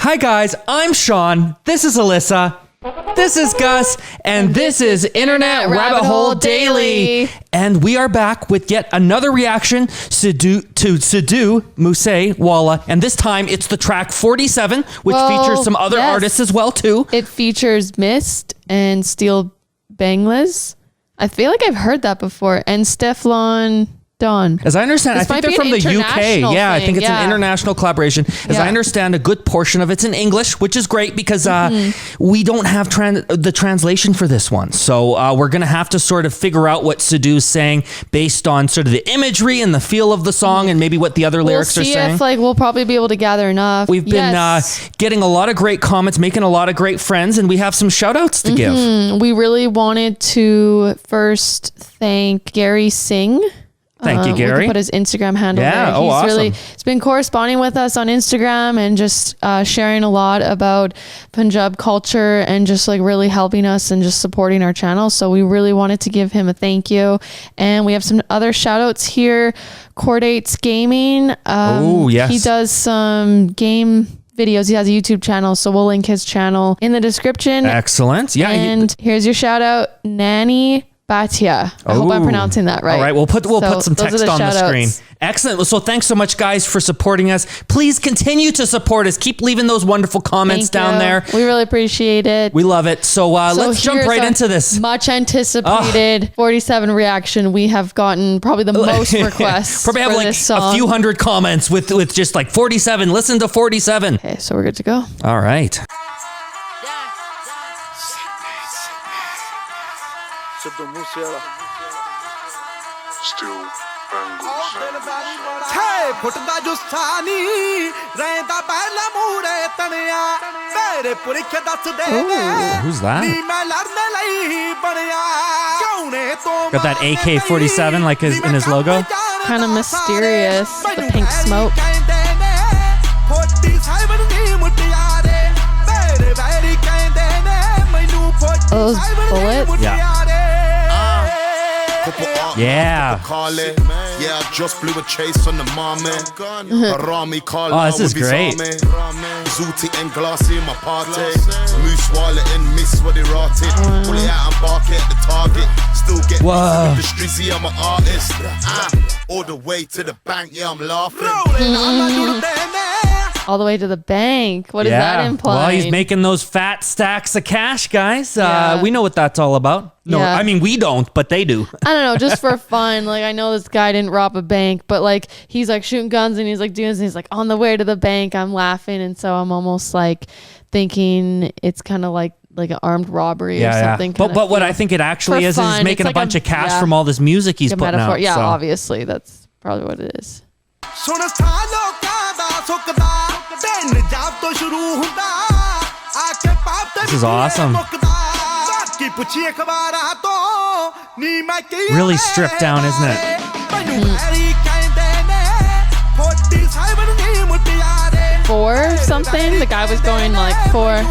Hi guys, I'm Sean. This is Alyssa. This is Gus, and this is Internet Rabbit Hole Daily. And we are back with yet another reaction to Sidhu Moose Wala. And this time it's the track 47, which features some other artists as well too. It features Mist and Steel Banglez. I feel like I've heard that before. And Stefflon Don. As I understand, I think they're from the UK. Yeah, I think it's an international collaboration. As I understand, a good portion of it's in English, which is great because we don't have the translation for this one. So we're going to have to sort of figure out what Sidhu's saying based on sort of the imagery and the feel of the song and maybe what the other lyrics are saying. We'll probably be able to gather enough. We've been getting a lot of great comments, making a lot of great friends, and we have some shout outs to give. We really wanted to first thank Gary Singh. Thank you, Gary. We can put his Instagram handle there. He's awesome. He's been corresponding with us on Instagram and just sharing a lot about Punjab culture and just like really helping us and just supporting our channel. So we really wanted to give him a thank you. And we have some other shout outs here. Chordates Gaming. He does some game videos. He has a YouTube channel, so we'll link his channel in the description. Excellent. Yeah. And here's your shout out, Nani Batia. I hope I'm pronouncing that right. All right, we'll put some text on the screen. Excellent. So thanks so much, guys, for supporting us. Please continue to support us. Keep leaving those wonderful comments down there. We really appreciate it. We love it. So let's jump right into this. Much anticipated 47 reaction. We have gotten probably the most requests. Probably have like a few hundred comments with just like 47. Listen to 47. Okay, so we're good to go. All right. Sidhu Moose Wala. Steel Banglez. Phutda justani rehda pehla mure taniya mere purikh das de who's that? Got that AK-47 like in his logo. Kind of mysterious. The pink smoke. Those bullets. Yeah. Yeah, I just blew a chase on the marmot. Oh, this is great. Zooty and glassy in my party. Moose Wala and Miss what they rotted. Pull it out and bark at the target. Still get the strizzy, I'm an artist. All the way to the bank, yeah, I'm laughing. All the way to the bank. What does that imply? Well, he's making those fat stacks of cash, guys. We know what that's all about. No, I mean, we don't, but they do. I don't know, just for fun. Like, I know this guy didn't rob a bank, but like, he's like shooting guns and he's like doing this and he's like, on the way to the bank, I'm laughing. And so I'm almost like thinking it's kind of like an armed robbery or something. But what I think it actually is he's making a bunch of cash from all this music he's putting out. Yeah, obviously. That's probably what it is. This is awesome. Really stripped down, isn't it? Four something? The guy was going like 4.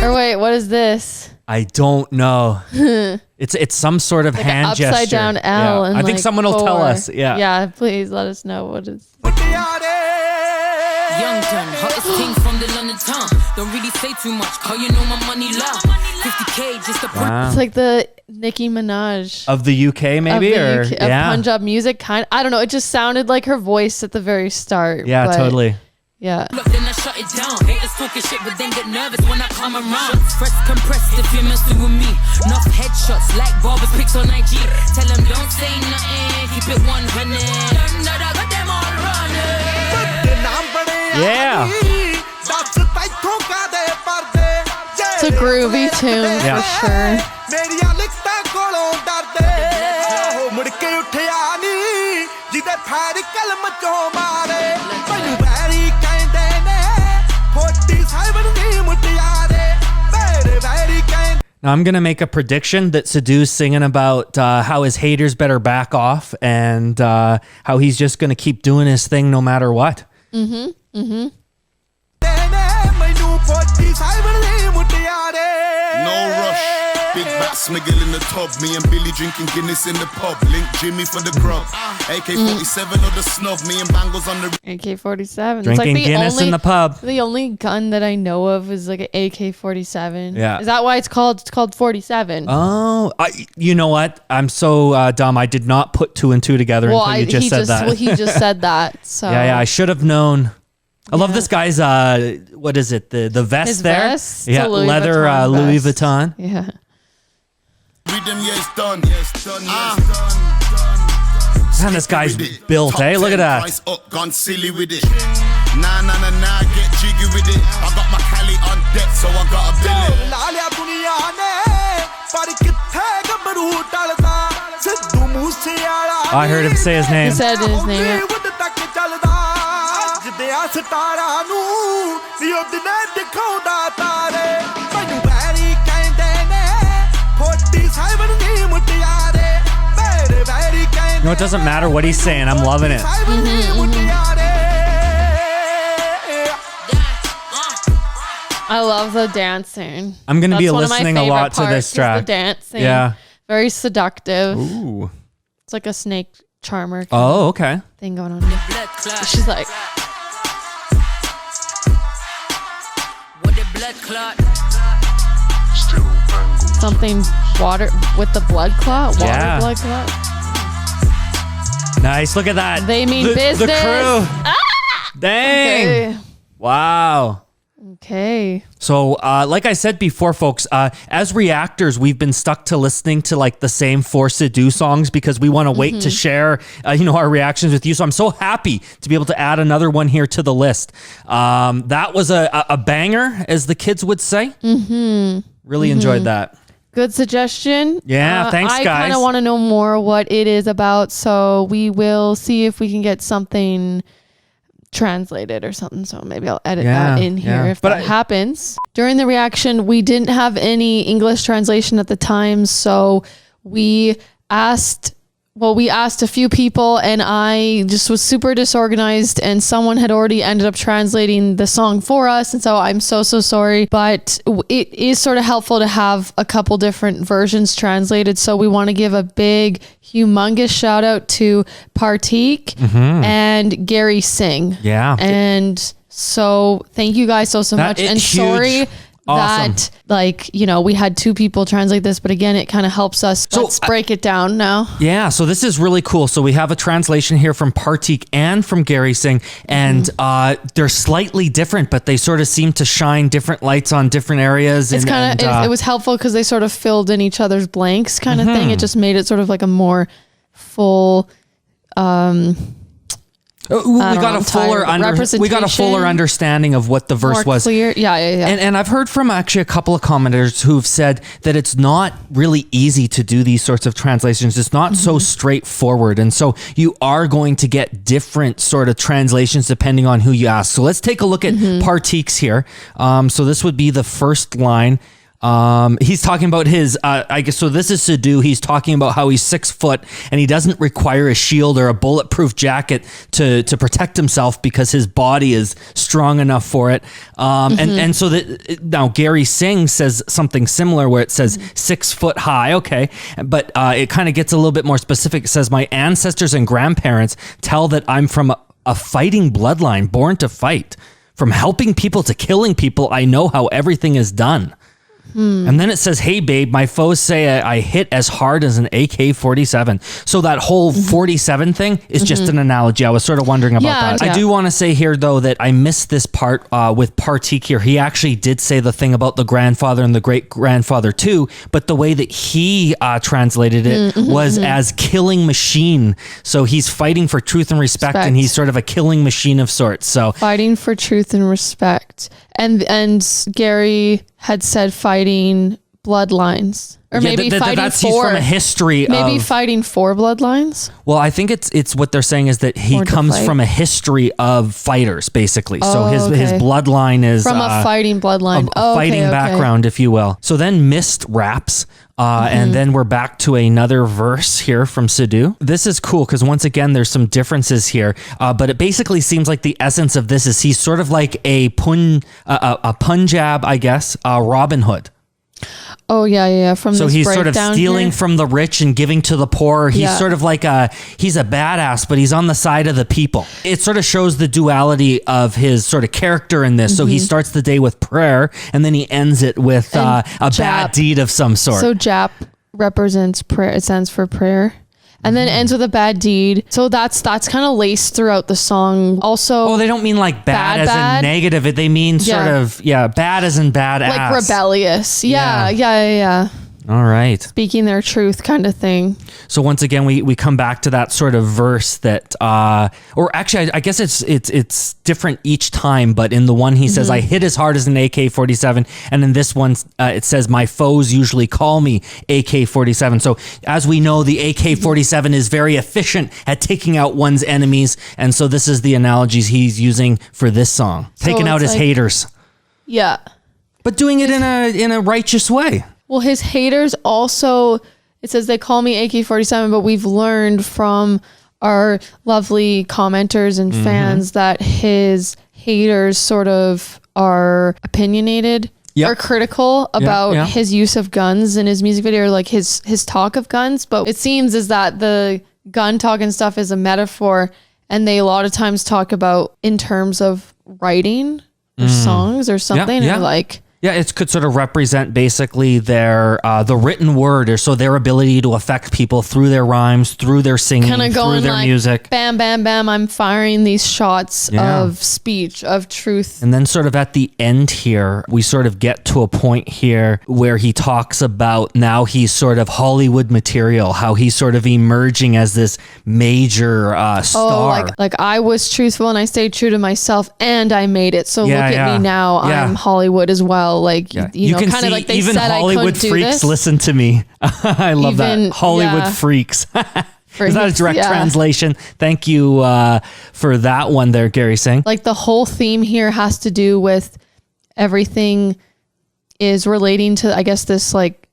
Or wait, what is this? I don't know. It's some sort of like hand gesture. Upside down L. Yeah. And I think someone will tell us. Yeah. Yeah, please let us know what it's. Young gun, hottest king from the London town. Don't really say too much, cause you know my money loud. 50K just a It's like the Nicki Minaj of the UK, maybe, of Punjab music. I don't know. It just sounded like her voice at the very start. Yeah, totally. Yeah. Look, then I shut it down. Haters talking shit, but then get nervous when I come around. Press compressed if you're messing with me. Enough headshots like barbers pics on IG. Tell them don't say nothing, keep it 100. Yeah. It's a groovy tune for sure. Now I'm going to make a prediction that Sidhu's singing about how his haters better back off and how he's just going to keep doing his thing no matter what. Mm-hmm. Mm-hmm. No rush. Big back smiggle in the tub. Me and Billy drinking Guinness in the pub. Link Jimmy for the grub. AK-47 or the snub. Me and Bangles on the AK-47. Drinking it's like Guinness in the pub. The only gun that I know of is like an AK-47. Yeah. Is that why it's called 47? Oh, you know what? I'm so dumb. I did not put 2 and 2 together until you just said that. Well, he just said that. So yeah, I should have known. I love this guy's what is it? The vest His there? vest? Yeah, Louis leather Vuitton Louis vest. Vuitton. Yeah. Read them, yeah, it's done. Man, this guy's built, Top eh? Look at 10 that. Price up, gone silly with it. Nah, get jiggy with it. I got my Cali on deck, so I got a billet. I heard him say his name. He said his name. Yeah. You know, it doesn't matter what he's saying. I'm loving it. I love the dancing. I'm going to be That's one of my listening a favorite lot to this parts is track. The dancing. Yeah. Very seductive. Ooh. It's like a snake charmer Oh, okay. thing going on here. She's like, What the blood clot? something water with the blood clot. Water Yeah. blood clot. Nice. Look at that. They mean the business. The crew. Dang. Okay. Wow. Okay. So, like I said before, folks, as reactors, we've been stuck to listening to like the same 4 Sidhu songs because we want to wait to share, our reactions with you. So I'm so happy to be able to add another one here to the list. That was a banger, as the kids would say. Really enjoyed that. Good suggestion. Yeah, thanks, I guys. kind of want to know more what it is about, so we will see if we can get something translated or something. So maybe I'll edit that in here if that happens. During the reaction, we didn't have any English translation at the time, so we asked a few people, and I just was super disorganized, and someone had already ended up translating the song for us. And so I'm so sorry, but it is sort of helpful to have a couple different versions translated. So we want to give a big, humongous shout out to Partik and Gary Singh. Yeah. And so thank you guys so much. And huge. sorry Awesome. that, we had 2 people translate this, but again, it kind of helps us. So let's break it down now. Yeah, so this is really cool. So we have a translation here from Partik and from Gary Singh, and they're slightly different, but they sort of seem to shine different lights on different areas. It's kind of, it was helpful because they sort of filled in each other's blanks kind of thing. It just made it sort of like a more full, we got a fuller understanding of what the verse more was. Clear. Yeah. And I've heard from actually a couple of commenters who've said that it's not really easy to do these sorts of translations. It's not so straightforward. And so you are going to get different sort of translations depending on who you ask. So let's take a look at Partik's here. So this would be the first line. He's talking about his, I guess, so this is Sidhu. He's talking about how he's 6 foot and he doesn't require a shield or a bulletproof jacket to protect himself because his body is strong enough for it. And so that now Gary Singh says something similar where it says 6 foot high. Okay. But, it kind of gets a little bit more specific. It says, my ancestors and grandparents tell that I'm from a fighting bloodline born to fight. From helping people to killing people, I know how everything is done. And then it says, hey, babe, my foes say I hit as hard as an AK-47. So that whole 47 thing is just an analogy. I was sort of wondering about that. Yeah. I do want to say here, though, that I missed this part with Partik here. He actually did say the thing about the grandfather and the great-grandfather, too. But the way that he translated it was as killing machine. So he's fighting for truth and respect, and he's sort of a killing machine of sorts. So fighting for truth and respect. And Gary had said fighting bloodlines, or maybe fighting he's from a history maybe of, fighting for bloodlines. Well, I think it's what they're saying is that he comes from a history of fighters, basically. So his bloodline is from a fighting bloodline, a fighting background, if you will. So then Mist raps. And then we're back to another verse here from Sidhu. This is cool because once again, there's some differences here. But it basically seems like the essence of this is he's sort of like a Punjab, I guess, Robin Hood. Oh yeah. From so this he's sort of breakdown stealing here. from the rich and giving to the poor. He's sort of like he's a badass, but he's on the side of the people. It sort of shows the duality of his sort of character in this. So he starts the day with prayer, and then he ends it with a bad deed of some sort. So Jap represents prayer. It stands for prayer. And then ends with a bad deed. So that's kind of laced throughout the song. Also, they don't mean like bad as in negative. They mean sort of, bad as in bad like ass. Rebellious. Yeah. All right. Speaking their truth kind of thing. So once again, we come back to that sort of verse that, or actually, I guess it's different each time. But in the one, he says, I hit as hard as an AK-47. And in this one, it says, my foes usually call me AK-47. So as we know, the AK-47 is very efficient at taking out one's enemies. And so this is the analogies he's using for this song. Taking out his haters. Yeah. But doing it in a righteous way. Well, his haters also, it says they call me AK-47, but we've learned from our lovely commenters and fans that his haters sort of are opinionated or critical about his use of guns in his music video, or like his talk of guns. But it seems is that the gun talk and stuff is a metaphor, and they a lot of times talk about in terms of writing or songs or something, or like... Yeah, it could sort of represent basically their the written word, or so their ability to affect people through their rhymes, through their singing, through their music. Bam, bam, bam, I'm firing these shots of speech, of truth. And then sort of at the end here, we sort of get to a point here where he talks about now he's sort of Hollywood material, how he's sort of emerging as this major star. Like I was truthful and I stayed true to myself and I made it. So look at me now, I'm Hollywood as well. Like, you know, can kind of like they even said Hollywood I couldn't freaks do this. listen to me. I love that. Hollywood freaks. Is that a direct translation? Thank you for that one there, Gary Singh. Like the whole theme here has to do with everything is relating to, I guess, this like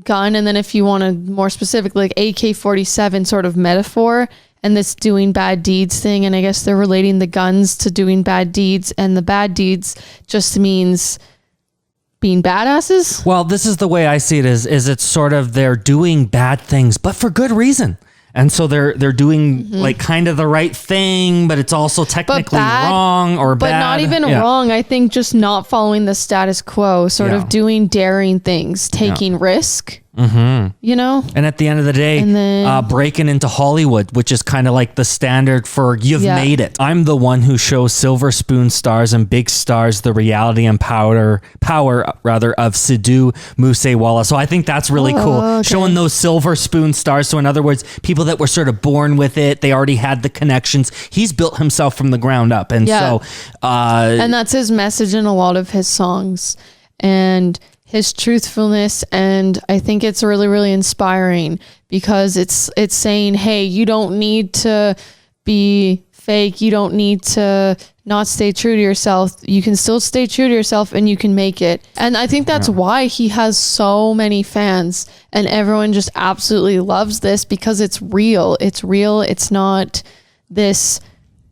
gun. And then if you want to more specifically, like AK-47 sort of metaphor and this doing bad deeds thing. And I guess they're relating the guns to doing bad deeds, and the bad deeds just means being badasses. Well, this is the way I see it is it's sort of they're doing bad things, but for good reason. And so they're doing like kind of the right thing, but it's also technically wrong or bad. But not even wrong. I think just not following the status quo, sort of doing daring things, taking risk. You know? And at the end of the day, breaking into Hollywood, which is kind of like the standard for you've made it. I'm the one who shows silver spoon stars and big stars the reality and power of Sidhu Moose Wala. So I think that's really cool. Okay. Showing those silver spoon stars. So in other words, people that were sort of born with it, they already had the connections. He's built himself from the ground up. And so... and that's his message in a lot of his songs. And... his truthfulness, and I think it's really, really inspiring because it's saying, hey, you don't need to be fake. You don't need to not stay true to yourself. You can still stay true to yourself and you can make it. And I think that's why he has so many fans and everyone just absolutely loves this because it's real. It's real. It's not this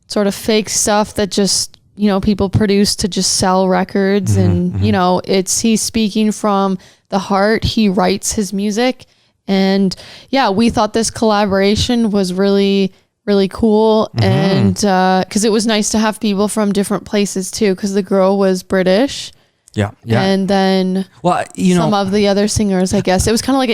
sort of fake stuff that just, you know, people produce to just sell records and, you know, he's speaking from the heart. He writes his music. And yeah, we thought this collaboration was really, really cool. And, cause it was nice to have people from different places too. Cause the girl was British. Yeah. And then some of the other singers, I guess it was kind of like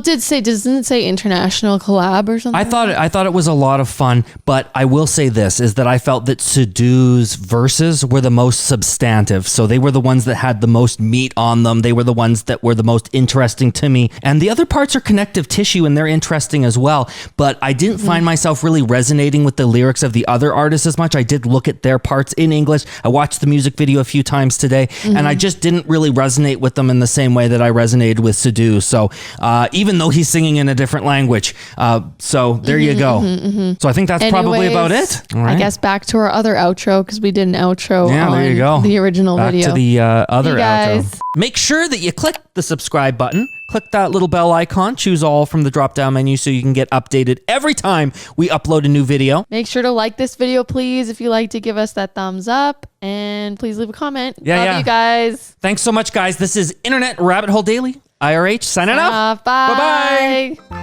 doesn't it say international collab or something? I thought it was a lot of fun, but I will say this is that I felt that Sidhu's verses were the most substantive. So they were the ones that had the most meat on them. They were the ones that were the most interesting to me. And the other parts are connective tissue and they're interesting as well. But I didn't find myself really resonating with the lyrics of the other artists as much. I did look at their parts in English. I watched the music video a few times today and I just didn't really resonate with them in the same way that I resonated with Sidhu. So even though he's singing in a different language. So there you go. So I think that's probably about it. Right. I guess back to our other outro because we did an outro there you go. The original video. Back to the other outro. Make sure that you click the subscribe button. Click that little bell icon. Choose all from the drop-down menu so you can get updated every time we upload a new video. Make sure to like this video, please. If you liked it, give us that thumbs up. And please leave a comment. Love you guys. Thanks so much, guys. This is Internet Rabbit Hole Daily. IRH signing off. Bye. Bye-bye.